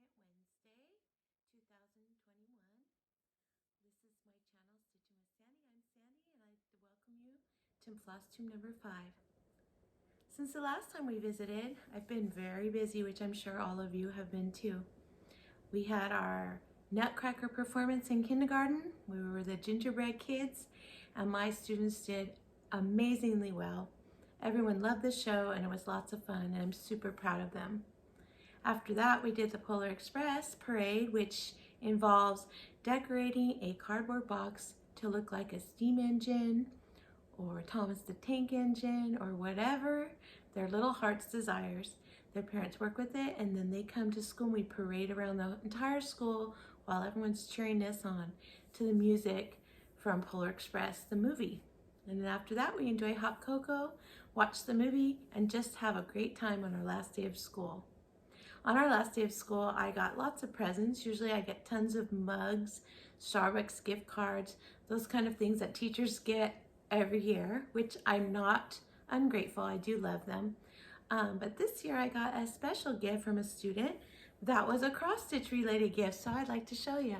Wednesday, 2021. This is my channel, Stitching with Sandy. I'm Sandy, and I'd like to welcome you to Flosstube number 5. Since the last time we visited, I've been very busy, which I'm sure all of you have been too. We had our Nutcracker performance in kindergarten. We were the gingerbread kids, and my students did amazingly well. Everyone loved the show, and it was lots of fun, and I'm super proud of them. After that, we did the Polar Express parade, which involves decorating a cardboard box to look like a steam engine or Thomas the Tank Engine or whatever their little heart's desires. Their parents work with it, and then they come to school and we parade around the entire school while everyone's cheering us on to the music from Polar Express, the movie. And then after that, we enjoy hot cocoa, watch the movie, and just have a great time on our last day of school. On our last day of school, I got lots of presents. Usually I get tons of mugs, Starbucks gift cards, those kind of things that teachers get every year, which I'm not ungrateful. I do love them. But this year I got a special gift from a student that was a cross-stitch related gift, so I'd like to show you.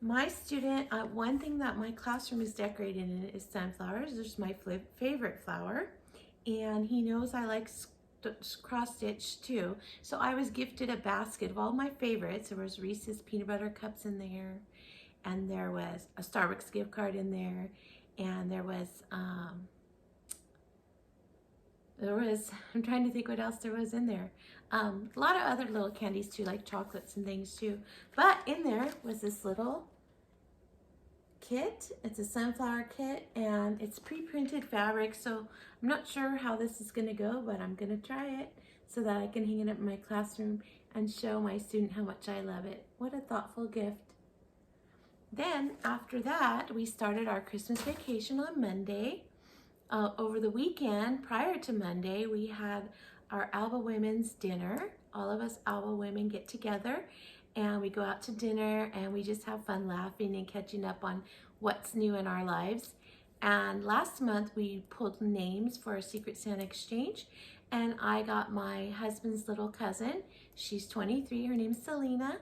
My student, one thing that my classroom is decorated in is sunflowers. This is my favorite flower, and he knows I like cross stitch too. So I was gifted a basket of all my favorites. There was Reese's peanut butter cups in there, and there was a Starbucks gift card in there, and there was I'm trying to think what else there was in there. A lot of other little candies too, like chocolates and things too. But in there was this little kit. It's a sunflower kit, and it's pre-printed fabric, so I'm not sure how this is going to go, but I'm going to try it so that I can hang it up in my classroom and show my student how much I love it. What a thoughtful gift. Then after that, we started our Christmas vacation on Monday. Over the weekend prior to Monday, we had our Alba Women's dinner. All of us Alba women get together and we go out to dinner, and we just have fun laughing and catching up on what's new in our lives. And last month we pulled names for a Secret Santa exchange, and I got my husband's little cousin. She's 23, her name's Selena,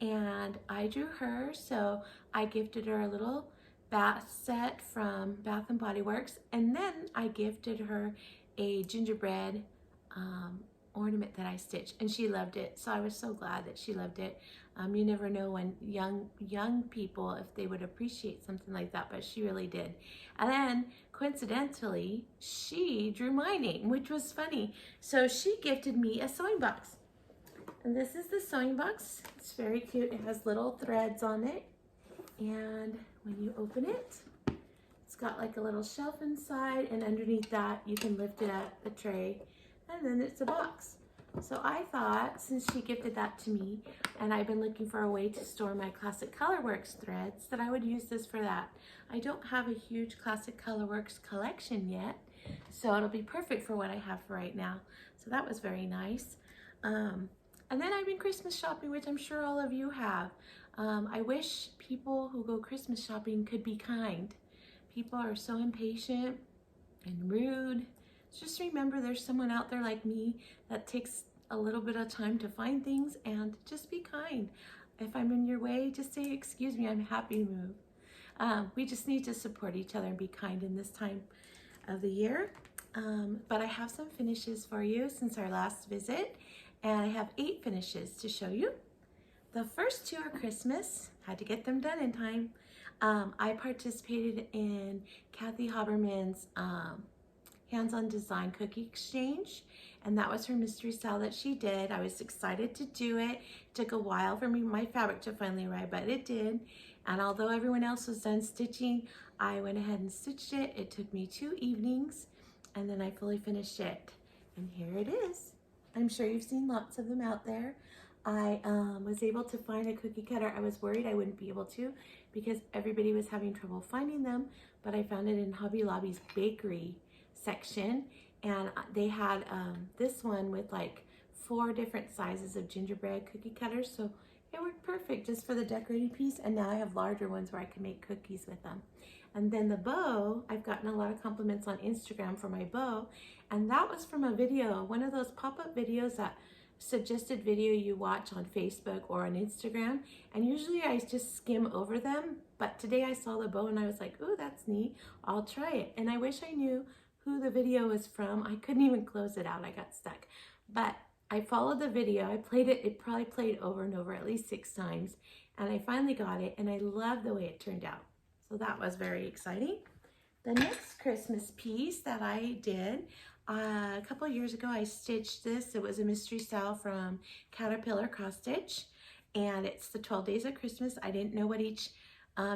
and I drew her, so I gifted her a little bath set from Bath and Body Works, and then I gifted her a gingerbread ornament that I stitched, and she loved it. So I was so glad that she loved it. You never know when young people, if they would appreciate something like that, but she really did. And then coincidentally, she drew my name, which was funny. So she gifted me a sewing box, and this is the sewing box. It's very cute. It has little threads on it, and when you open it, it's got like a little shelf inside, and underneath that you can lift it up, the tray, and then it's a box. So I thought, since she gifted that to me, and I've been looking for a way to store my Classic Colorworks threads, that I would use this for that. I don't have a huge Classic Colorworks collection yet, so it'll be perfect for what I have for right now. So that was very nice. And then I've been Christmas shopping, which I'm sure all of you have. I wish people who go Christmas shopping could be kind. People are so impatient and rude. Just remember, there's someone out there like me that takes a little bit of time to find things, and just be kind. If I'm in your way, just say, excuse me, I'm happy to move. We just need to support each other and be kind in this time of the year. But I have some finishes for you since our last visit, and I have 8 finishes to show you. The first 2 are Christmas. Had to get them done in time. I participated in Kathy Haberman's hands-on design cookie exchange, and that was her mystery style that she did. I was excited to do it. It took a while for my fabric to finally arrive, but it did. And although everyone else was done stitching, I went ahead and stitched it. It took me 2 evenings, and then I fully finished it. And here it is. I'm sure you've seen lots of them out there. I was able to find a cookie cutter. I was worried I wouldn't be able to because everybody was having trouble finding them, but I found it in Hobby Lobby's bakery section, and they had this one with like 4 different sizes of gingerbread cookie cutters, so it worked perfect just for the decorating piece. And now I have larger ones where I can make cookies with them. And then the bow, I've gotten a lot of compliments on Instagram for my bow, and that was from a video, one of those pop-up videos that suggested video you watch on Facebook or on Instagram, and usually I just skim over them, but today I saw the bow and I was like, ooh, that's neat, I'll try it. And I wish I knew who the video was from. I couldn't even close it out, I got stuck. But I followed the video, I played it, it probably played over and over at least 6 times, and I finally got it, and I love the way it turned out. So that was very exciting. The next Christmas piece that I did, a couple years ago, I stitched this. It was a mystery style from Caterpillar Cross Stitch, and it's the 12 Days of Christmas. I didn't know what each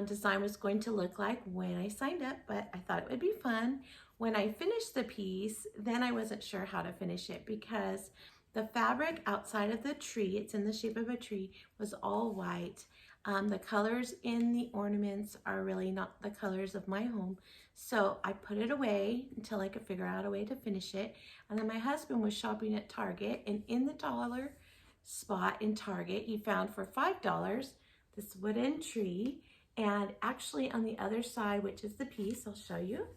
design was going to look like when I signed up, but I thought it would be fun. When I finished the piece, then I wasn't sure how to finish it because the fabric outside of the tree, it's in the shape of a tree, was all white. The colors in the ornaments are really not the colors of my home. So I put it away until I could figure out a way to finish it. And then my husband was shopping at Target, and in the dollar spot in Target, he found for $5 this wooden tree. And actually on the other side, which is the piece, I'll show you,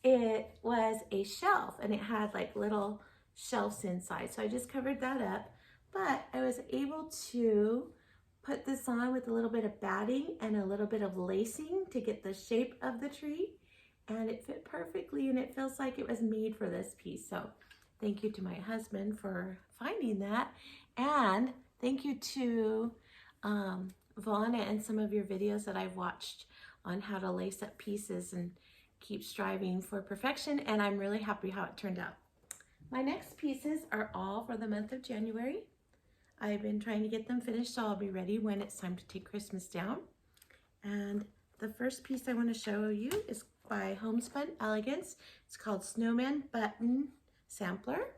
it was a shelf, and it had like little shelves inside. So I just covered that up, but I was able to put this on with a little bit of batting and a little bit of lacing to get the shape of the tree, and it fit perfectly, and it feels like it was made for this piece. So thank you to my husband for finding that, and thank you to Vaughn and some of your videos that I've watched on how to lace up pieces and keep striving for perfection, and I'm really happy how it turned out. My next pieces are all for the month of January. I've been trying to get them finished so I'll be ready when it's time to take Christmas down. And the first piece I want to show you is by Homespun Elegance. It's called Snowman Button Sampler.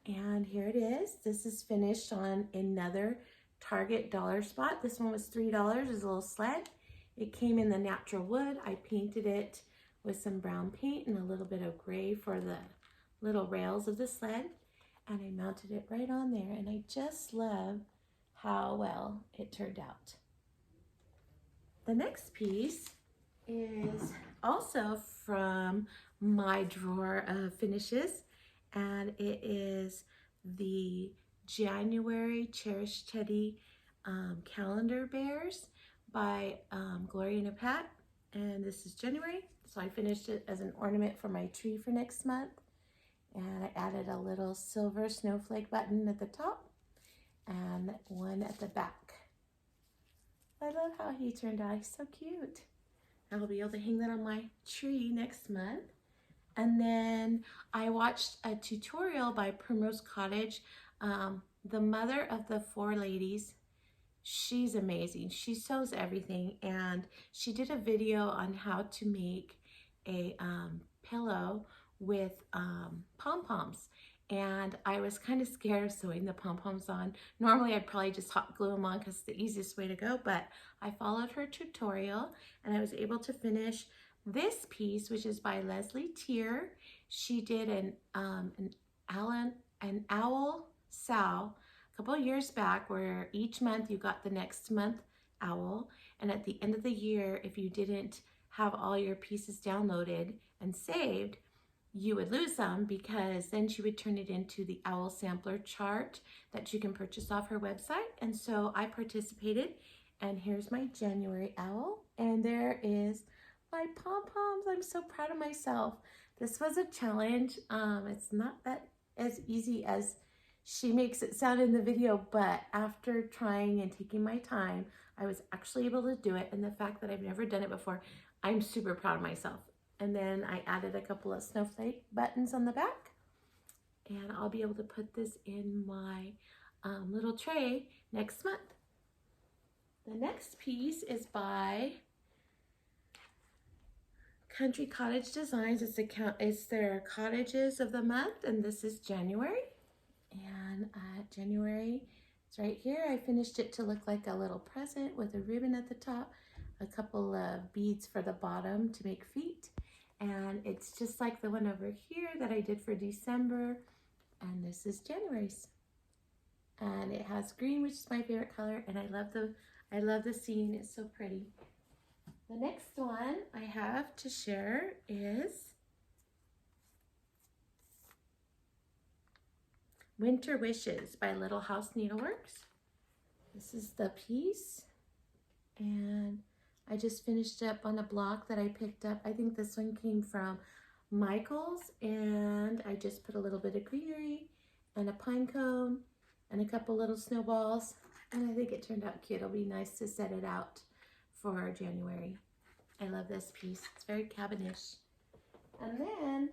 And here it is. This is finished on another Target dollar spot. This one was $3, it's a little sled. It came in the natural wood. I painted it with some brown paint and a little bit of gray for the little rails of the sled. And I mounted it right on there, and I just love how well it turned out. The next piece is also from my drawer of finishes, and it is the January Cherished Teddy calendar bears by Gloria and Pat, and this is January, so I finished it as an ornament for my tree for next month. And I added a little silver snowflake button at the top and one at the back. I love how he turned out. He's so cute. I'll be able to hang that on my tree next month. And then I watched a tutorial by Primrose Cottage. The mother of the 4 ladies, she's amazing. She sews everything, and she did a video on how to make a pillow with pom-poms, and I was kind of scared of sewing the pom-poms on. Normally I'd probably just hot glue them on because it's the easiest way to go, but I followed her tutorial and I was able to finish this piece, which is by Leslie Tier. She did an owl sow a couple of years back, where each month you got the next month owl, and at the end of the year, if you didn't have all your pieces downloaded and saved, you would lose them, because then she would turn it into the owl sampler chart that you can purchase off her website. And so I participated, and here's my January owl, and there is my pom-poms. I'm so proud of myself. This was a challenge. It's not that as easy as she makes it sound in the video, but after trying and taking my time, I was actually able to do it. And the fact that I've never done it before, I'm super proud of myself. And then I added a couple of snowflake buttons on the back, and I'll be able to put this in my little tray next month. The next piece is by Country Cottage Designs. It's their cottages of the month, and this is January. And January, it's right here. I finished it to look like a little present with a ribbon at the top, a couple of beads for the bottom to make feet. And it's just like the one over here that I did for December. And this is January's. And it has green, which is my favorite color. And I love the scene. It's so pretty. The next one I have to share is Winter Wishes by Little House Needleworks. This is the piece, and I just finished up on a block that I picked up. I think this one came from Michael's, and I just put a little bit of greenery and a pine cone and a couple little snowballs, and I think it turned out cute. It'll be nice to set it out for January. I love this piece. It's very cabinish. And then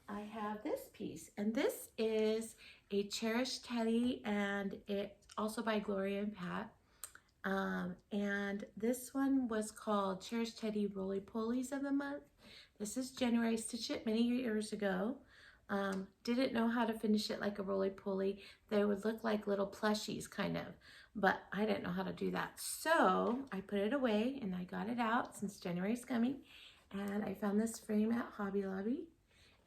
I have this piece, and this is a cherished teddy, and it's also by Gloria and Pat. And this one was called Cherished Teddy Roly Polies of the Month. This is January. Stitched it many years ago. Didn't know how to finish it like a roly-poly. They would look like little plushies kind of, but I didn't know how to do that. So I put it away and I got it out since January's coming, and I found this frame at Hobby Lobby.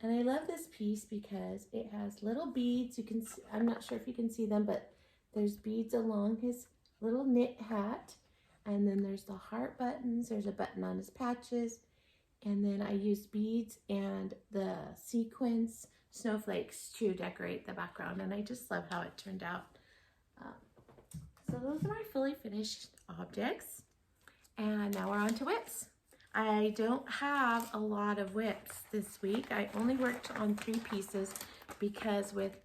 And I love this piece because it has little beads. You can see, I'm not sure if you can see them, but there's beads along his little knit hat. And then there's the heart buttons. There's a button on his patches. And then I used beads and the sequins snowflakes to decorate the background. And I just love how it turned out. So those are my fully finished objects. And now we're on to whips. I don't have a lot of whips this week. I only worked on 3 pieces because with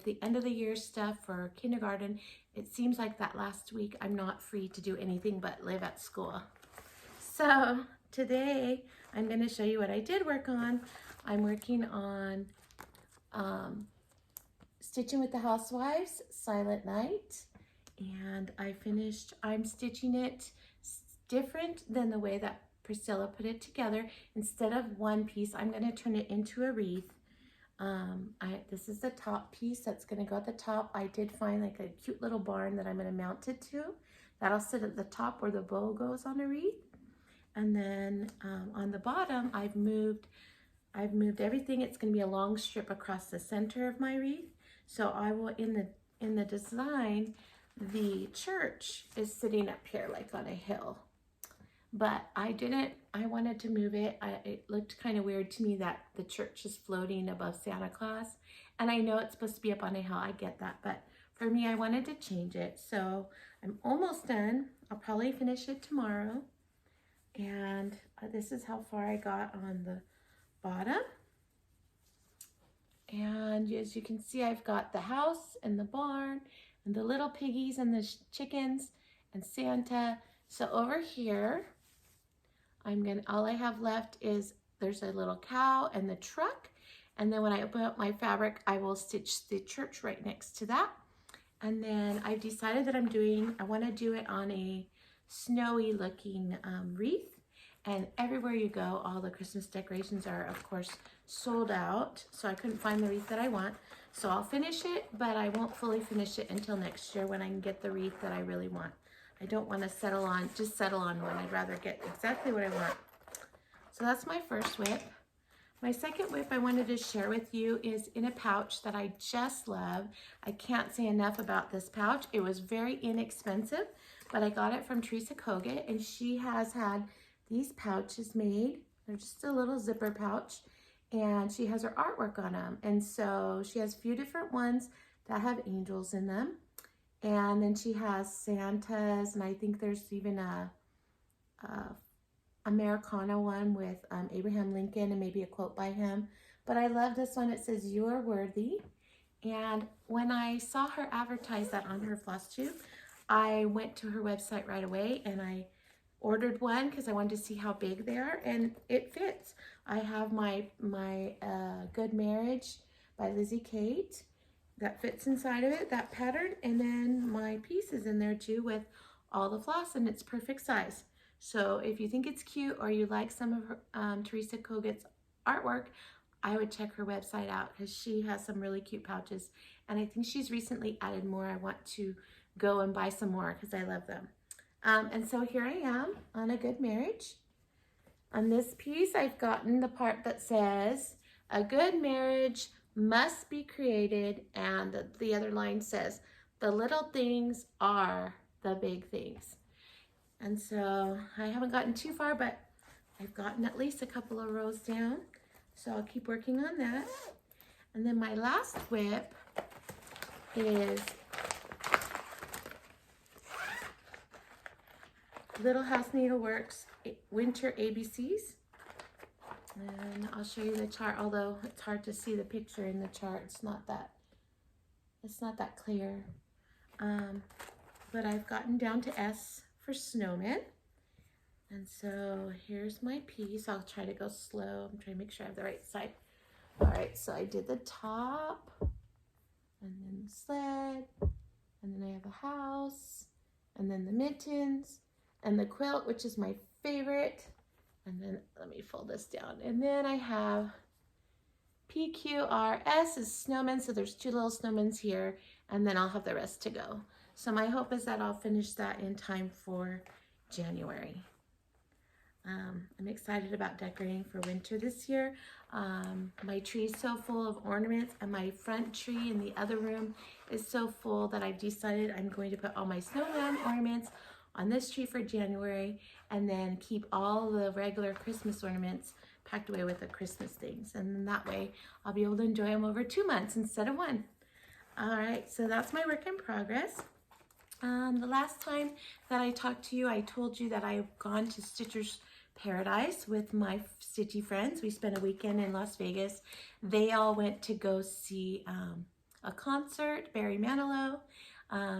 the end of the year stuff for kindergarten, it seems like that last week I'm not free to do anything but live at school. So today I'm going to show you what I did work on. I'm working on Stitching with the Housewives, Silent Night, and I'm stitching it different than the way that Priscilla put it together. Instead of one piece, I'm going to turn it into a wreath. This is the top piece that's going to go at the top. I did find like a cute little barn that I'm going to mount it to. That'll sit at the top where the bow goes on a wreath. And then on the bottom, I've moved everything. It's going to be a long strip across the center of my wreath. So I will, in the design, the church is sitting up here like on a hill. But I wanted to move it. It looked kind of weird to me that the church is floating above Santa Claus. And I know it's supposed to be up on a hill, I get that. But for me, I wanted to change it. So I'm almost done. I'll probably finish it tomorrow. And this is how far I got on the bottom. And as you can see, I've got the house and the barn and the little piggies and the chickens and Santa. So over here, all I have left is there's a little cow and the truck. And then when I open up my fabric, I will stitch the church right next to that. And then I've decided that I want to do it on a snowy looking wreath. And everywhere you go, all the Christmas decorations are, of course, sold out. So I couldn't find the wreath that I want. So I'll finish it, but I won't fully finish it until next year when I can get the wreath that I really want. I don't want to settle on one. I'd rather get exactly what I want. So that's my first whip. My second whip I wanted to share with you is in a pouch that I just love. I can't say enough about this pouch. It was very inexpensive, but I got it from Teresa Kogut, and she has had these pouches made. They're just a little zipper pouch, and she has her artwork on them. And so she has a few different ones that have angels in them. And then she has Santas, and I think there's even a Americana one with Abraham Lincoln and maybe a quote by him. But I love this one. It says, "You are worthy." And when I saw her advertise that on her Flosstube, I went to her website right away and I ordered one because I wanted to see how big they are, and it fits. I have my Good Marriage by Lizzie Kate. That fits inside of it, that pattern, and then my piece is in there too with all the floss, and it's perfect size. So if you think it's cute or you like some of her, Teresa Kogut's artwork, I would check her website out because she has some really cute pouches, and I think she's recently added more. I want to go and buy some more because I love them. And so here I am on A Good Marriage. On this piece, I've gotten the part that says, "A good marriage must be created," and the other line says, "The little things are the big things." And so I haven't gotten too far, but I've gotten at least a couple of rows down. So I'll keep working on that. And then my last whip is Little House Needleworks Winter ABCs. And I'll show you the chart, although it's hard to see the picture in the chart. It's not that clear. But I've gotten down to S for snowman. And so here's my piece. I'll try to go slow. I'm trying to make sure I have the right side. All right, so I did the top, and then the sled, and then I have a house, and then the mittens, and the quilt, which is my favorite. And then let me fold this down. And then I have PQRS is snowmen. So there's 2 little snowmen here, and then I'll have the rest to go. So my hope is that I'll finish that in time for January. I'm excited about decorating for winter this year. My tree is so full of ornaments, and my front tree in the other room is so full that I've decided I'm going to put all my snowman ornaments on this tree for January, and then keep all the regular Christmas ornaments packed away with the Christmas things. And then that way I'll be able to enjoy them over 2 months instead of 1. All right, so that's my work in progress. The last time that I talked to you, I told you that I've gone to Stitcher's Paradise with my Stitchy friends. We spent a weekend in Las Vegas. They all went to go see a concert, Barry Manilow.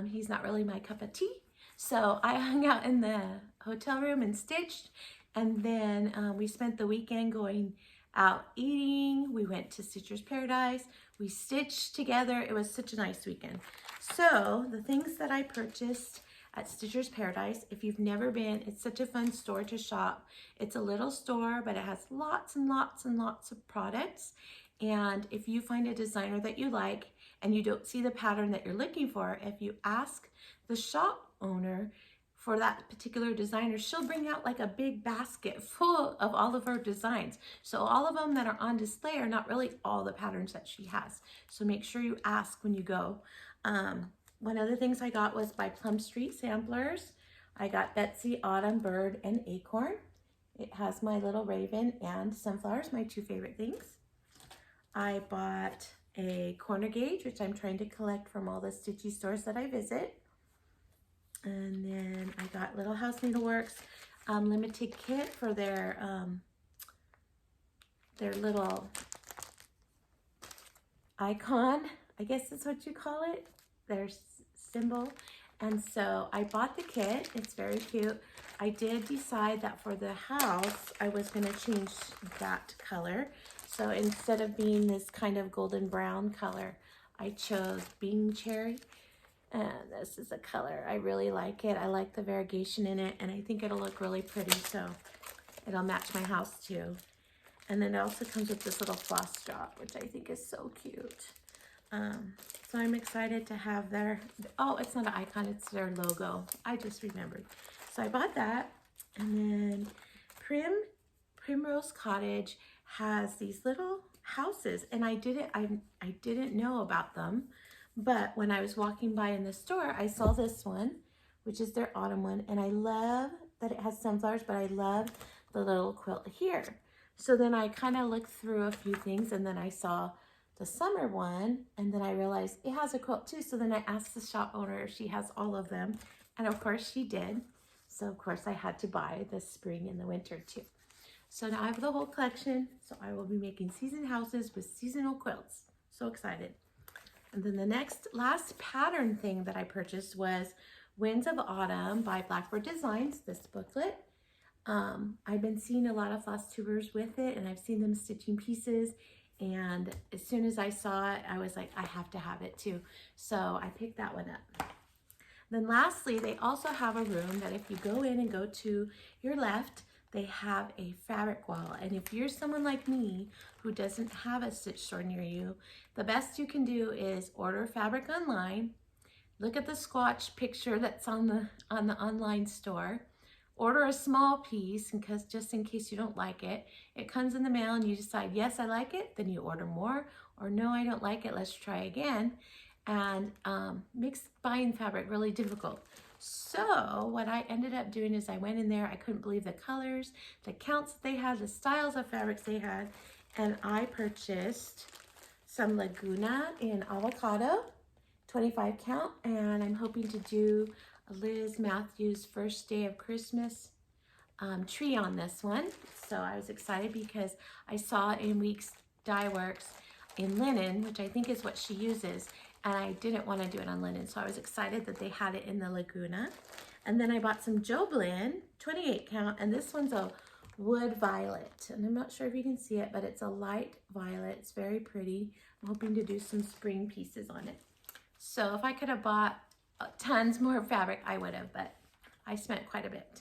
He's not really my cup of tea. So I hung out in the hotel room and stitched, and then we spent the weekend going out eating. We went to Stitcher's Paradise. We stitched together. It was such a nice weekend. So the things that I purchased at Stitcher's Paradise, if you've never been, it's such a fun store to shop. It's a little store, but it has lots and lots and lots of products. And if you find a designer that you like and you don't see the pattern that you're looking for, if you ask the shop owner for that particular designer, she'll bring out like a big basket full of all of her designs. So all of them that are on display are not really all the patterns that she has. So make sure you ask when you go. One of the things I got was by Plum Street Samplers. I got Betsy, Autumn, Bird, and Acorn. It has my little raven and sunflowers, my 2 favorite things. I bought a corner gauge, which I'm trying to collect from all the Stitchy stores that I visit. And then I got Little House Needleworks limited kit for their little icon, I guess that's what you call it, their symbol. And so I bought the kit. It's very cute. I did decide that for the house, I was going to change that color. So instead of being this kind of golden brown color, I chose Bean Cherry. And this is a color. I really like it. I like the variegation in it, and I think it'll look really pretty, so it'll match my house too. And then it also comes with this little floss drop, which I think is so cute. So I'm excited to have their, oh, it's not an icon, it's their logo. I just remembered. So I bought that. And then Primrose Cottage has these little houses, and I didn't know about them. But when I was walking by in the store, I saw this one, which is their autumn one. And I love that it has sunflowers, but I love the little quilt here. So then I kind of looked through a few things, and then I saw the summer one, and then I realized it has a quilt too. So then I asked the shop owner if she has all of them. And of course she did. So of course I had to buy the spring and the winter too. So now I have the whole collection. So I will be making season houses with seasonal quilts. So excited. And then the last pattern thing that I purchased was Winds of Autumn by Blackbird Designs, this booklet. I've been seeing a lot of floss tubers with it, and I've seen them stitching pieces. And as soon as I saw it, I was like, I have to have it too. So I picked that one up. Then lastly, they also have a room that if you go in and go to your left, they have a fabric wall. And if you're someone like me who doesn't have a stitch store near you, the best you can do is order fabric online, look at the swatch picture that's on the online store, order a small piece, because just in case you don't like it, it comes in the mail and you decide, yes, I like it, then you order more, or no, I don't like it, let's try again. And makes buying fabric really difficult. So what I ended up doing is I went in there, I couldn't believe the colors, the counts that they had, the styles of fabrics they had, and I purchased some Laguna in avocado, 25 count, and I'm hoping to do Liz Matthews' first day of Christmas tree on this one. So I was excited because I saw in Weeks Dye Works in linen, which I think is what she uses, and I didn't want to do it on linen, so I was excited that they had it in the Laguna. And then I bought some Joblin, 28 count, and this one's a wood violet, and I'm not sure if you can see it, but it's a light violet. It's very pretty. I'm hoping to do some spring pieces on it. So if I could have bought tons more fabric, I would have, but I spent quite a bit.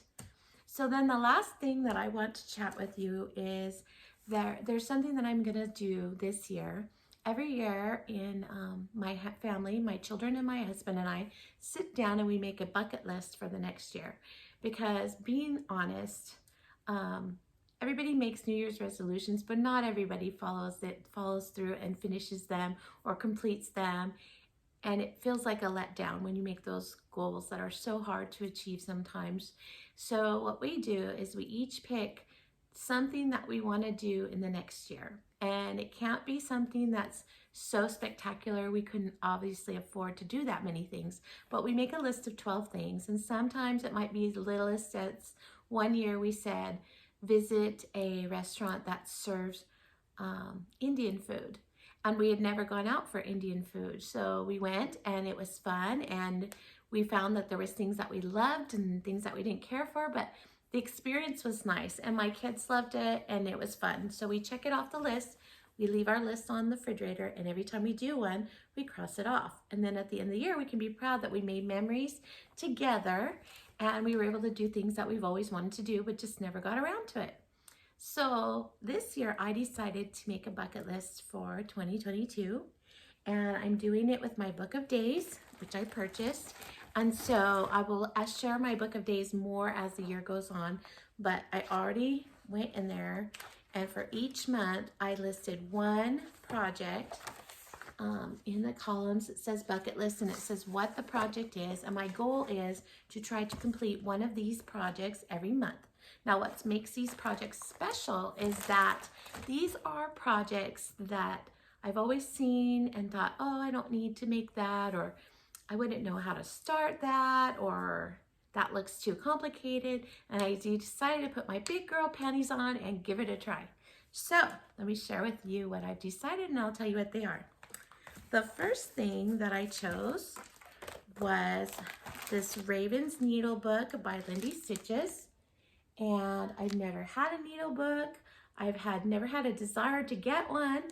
So then the last thing that I want to chat with you is there's something that I'm gonna do this year. Every year in my family, my children and my husband and I sit down and we make a bucket list for the next year. Because being honest, everybody makes New Year's resolutions, but not everybody follows through and finishes them or completes them. And it feels like a letdown when you make those goals that are so hard to achieve sometimes. So what we do is we each pick something that we want to do in the next year. And it can't be something that's so spectacular. We couldn't obviously afford to do that many things, but we make a list of 12 things. And sometimes it might be as little as one year we said, visit a restaurant that serves Indian food. And we had never gone out for Indian food. So we went and it was fun. And we found that there was things that we loved and things that we didn't care for, but the experience was nice. And my kids loved it and it was fun. So we check it off the list. We leave our list on the refrigerator, and every time we do one, we cross it off. And then at the end of the year, we can be proud that we made memories together and we were able to do things that we've always wanted to do, but just never got around to it. So this year I decided to make a bucket list for 2022, and I'm doing it with my book of days, which I purchased. And so I'll share my book of days more as the year goes on, but I already went in there, and for each month I listed one project. In the columns it says bucket list and it says what the project is, and my goal is to try to complete one of these projects every month. Now, what makes these projects special is that these are projects that I've always seen and thought, oh, I don't need to make that, or I wouldn't know how to start that, or that looks too complicated. And I decided to put my big girl panties on and give it a try. So let me share with you what I've decided, and I'll tell you what they are. The first thing that I chose was this Raven's Needle book by Lindy Stitches. And I've never had a needle book. Never had a desire to get one,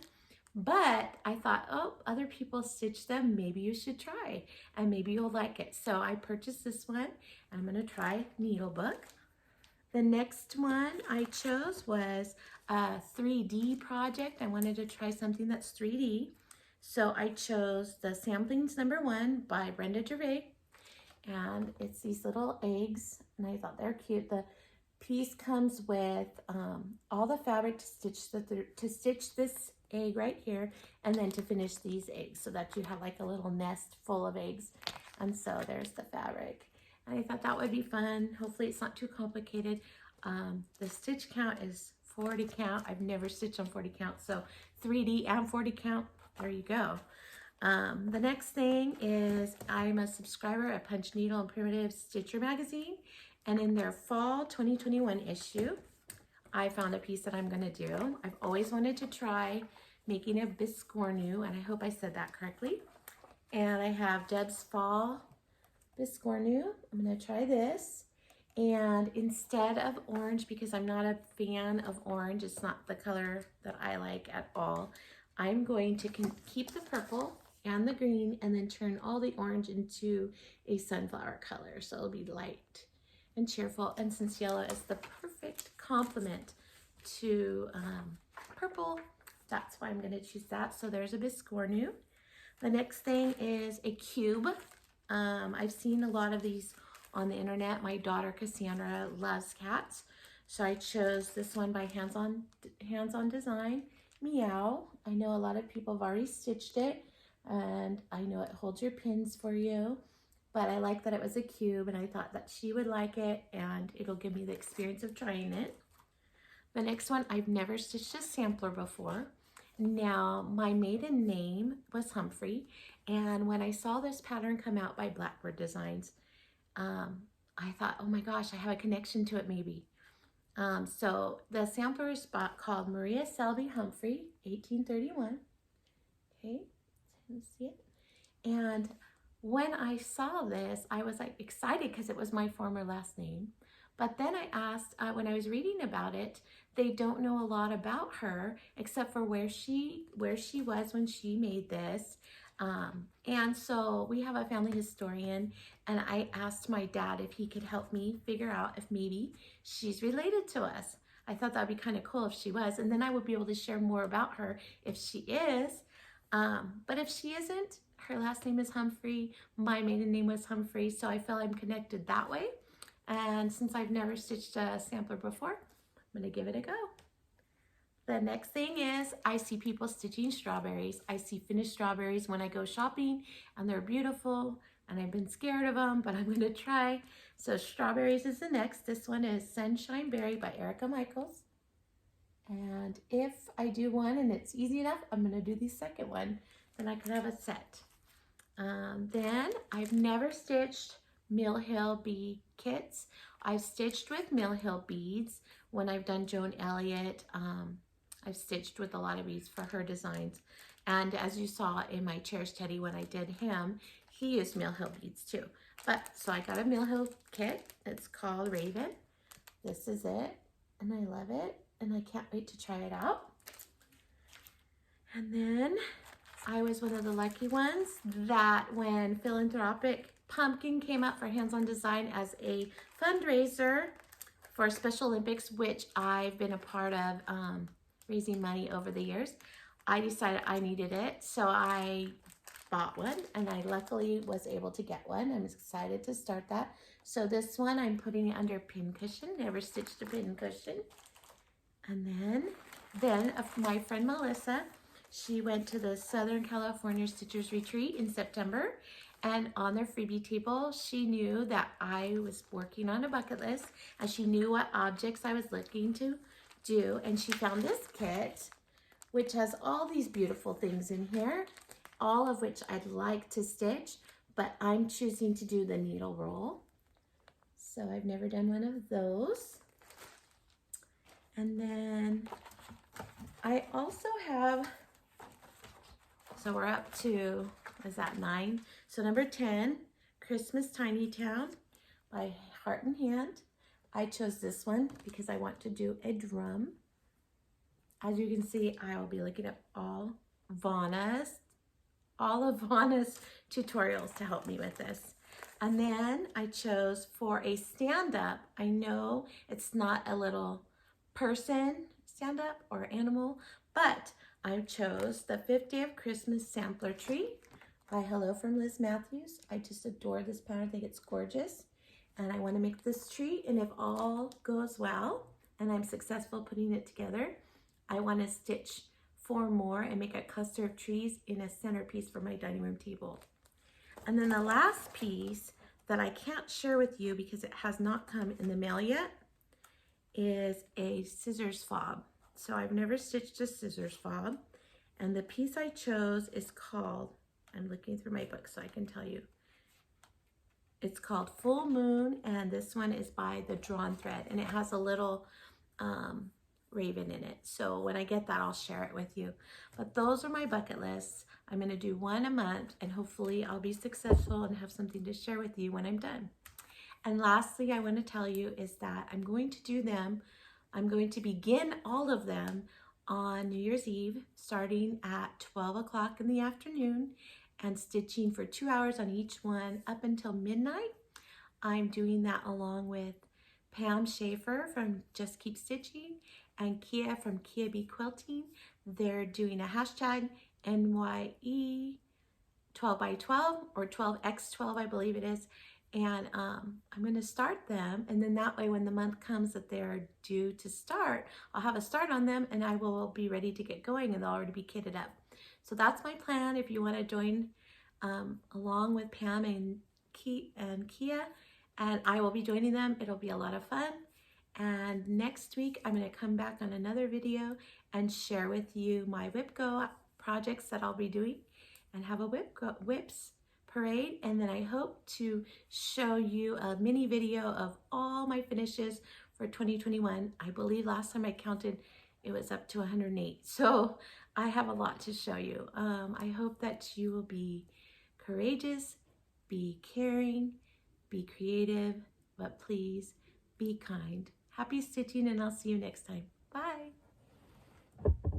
but I thought, oh, other people stitch them. Maybe you should try, and maybe you'll like it. So I purchased this one, and I'm gonna try needle book. The next one I chose was a 3D project. I wanted to try something that's 3D. So I chose the Samplings #1 by Brenda Gervais, and it's these little eggs, and I thought they're cute. The piece comes with all the fabric to stitch this egg right here, and then to finish these eggs so that you have like a little nest full of eggs. And so there's the fabric, and I thought that would be fun. Hopefully it's not too complicated. The stitch count is 40 count. I've never stitched on 40 count, so 3D and 40 count, there you go. The next thing is I'm a subscriber at Punch Needle and Primitive Stitcher magazine, and in their fall 2021 issue, I found a piece that I'm gonna do. I've always wanted to try making a biscornu, and I hope I said that correctly. And I have Deb's Fall Biscornu. I'm gonna try this. And instead of orange, because I'm not a fan of orange, it's not the color that I like at all, I'm going to keep the purple and the green and then turn all the orange into a sunflower color. So it'll be light and cheerful. And since yellow is the perfect complement to purple, that's why I'm gonna choose that. So there's a biscornu. The next thing is a cube. I've seen a lot of these on the internet. My daughter Cassandra loves cats, so I chose this one by Hands On Design, Meow. I know a lot of people have already stitched it, and I know it holds your pins for you, but I like that it was a cube, and I thought that she would like it, and it'll give me the experience of trying it. The next one, I've never stitched a sampler before, Now, my maiden name was Humphrey, and when I saw this pattern come out by Blackbird Designs, I thought, oh my gosh, I have a connection to it maybe. So the sampler is called Maria Selby Humphrey, 1831. Okay, let's see it. And when I saw this, I was like excited because it was my former last name. But then I asked, when I was reading about it, they don't know a lot about her except for where she was when she made this. And so we have a family historian, and I asked my dad if he could help me figure out if maybe she's related to us. I thought that'd be kind of cool if she was, and then I would be able to share more about her if she is. But if she isn't, her last name is Humphrey. My maiden name was Humphrey, so I feel I'm connected that way. And since I've never stitched a sampler before, I'm gonna give it a go. The next thing is I see people stitching strawberries. I see finished strawberries when I go shopping, and they're beautiful, and I've been scared of them, but I'm gonna try. So strawberries is the next. This one is Sunshine Berry by Erica Michaels. And if I do one and it's easy enough, I'm gonna do the second one. Then I can have a set. Then I've never stitched Mill Hill bee kits. I've stitched with Mill Hill beads when I've done Joan Elliott. I've stitched with a lot of beads for her designs. And as you saw in my Cherish Teddy when I did him, he used Mill Hill beads too. But so I got a Mill Hill kit. It's called Raven. This is it, and I love it, and I can't wait to try it out. And then I was one of the lucky ones that when Philanthropic Pumpkin came up for Hands-On Design as a fundraiser for Special Olympics, which I've been a part of raising money over the years, I decided I needed it. So I bought one, and I luckily was able to get one. I'm excited to start that. So this one, I'm putting it under pincushion. Never stitched a pincushion. And then my friend Melissa, she went to the Southern California Stitchers Retreat in September, and on their freebie table, she knew that I was working on a bucket list, and she knew what objects I was looking to do, and she found this kit, which has all these beautiful things in here, all of which I'd like to stitch, but I'm choosing to do the needle roll. So I've never done one of those. And then I also have, so we're up to, is that 9? So number 10, Christmas Tiny Town by Heart and Hand. I chose this one because I want to do a drum. As you can see, I will be looking up all of Vanna's tutorials to help me with this. And then I chose for a stand-up. I know it's not a little person stand-up or animal, but I chose the 5th Day of Christmas Sampler Tree by Hello from Liz Matthews. I just adore this pattern. I think it's gorgeous. And I want to make this tree, and if all goes well and I'm successful putting it together, I want to stitch 4 more and make a cluster of trees in a centerpiece for my dining room table. And then the last piece that I can't share with you because it has not come in the mail yet is a scissors fob. So I've never stitched a scissors fob, and the piece I chose is called, I'm looking through my book so I can tell you, it's called Full Moon, and this one is by the Drawn Thread, and it has a little raven in it. So when I get that, I'll share it with you. But those are my bucket lists. I'm going to do one a month, and hopefully I'll be successful and have something to share with you when I'm done. And lastly, I want to tell you is that I'm going to do them. I'm going to begin all of them on New Year's Eve, starting at 12 o'clock in the afternoon, and stitching for 2 hours on each one up until midnight. I'm doing that along with Pam Schaefer from Just Keep Stitching and Kia from Kia Bee Quilting. They're doing a hashtag NYE 12x12 or 12x12, I believe it is. And I'm going to start them, and then that way when the month comes that they're due to start, I'll have a start on them, and I will be ready to get going, and they'll already be kitted up. So that's my plan. If you want to join along with Pam and Kia, and I will be joining them. It'll be a lot of fun, And next week, I'm going to come back on another video and share with you my WIPGO projects that I'll be doing and have a whips parade. And then I hope to show you a mini video of all my finishes for 2021. I believe last time I counted, it was up to 108. So I have a lot to show you. I hope that you will be courageous, be caring, be creative, but please be kind. Happy stitching, and I'll see you next time. Bye.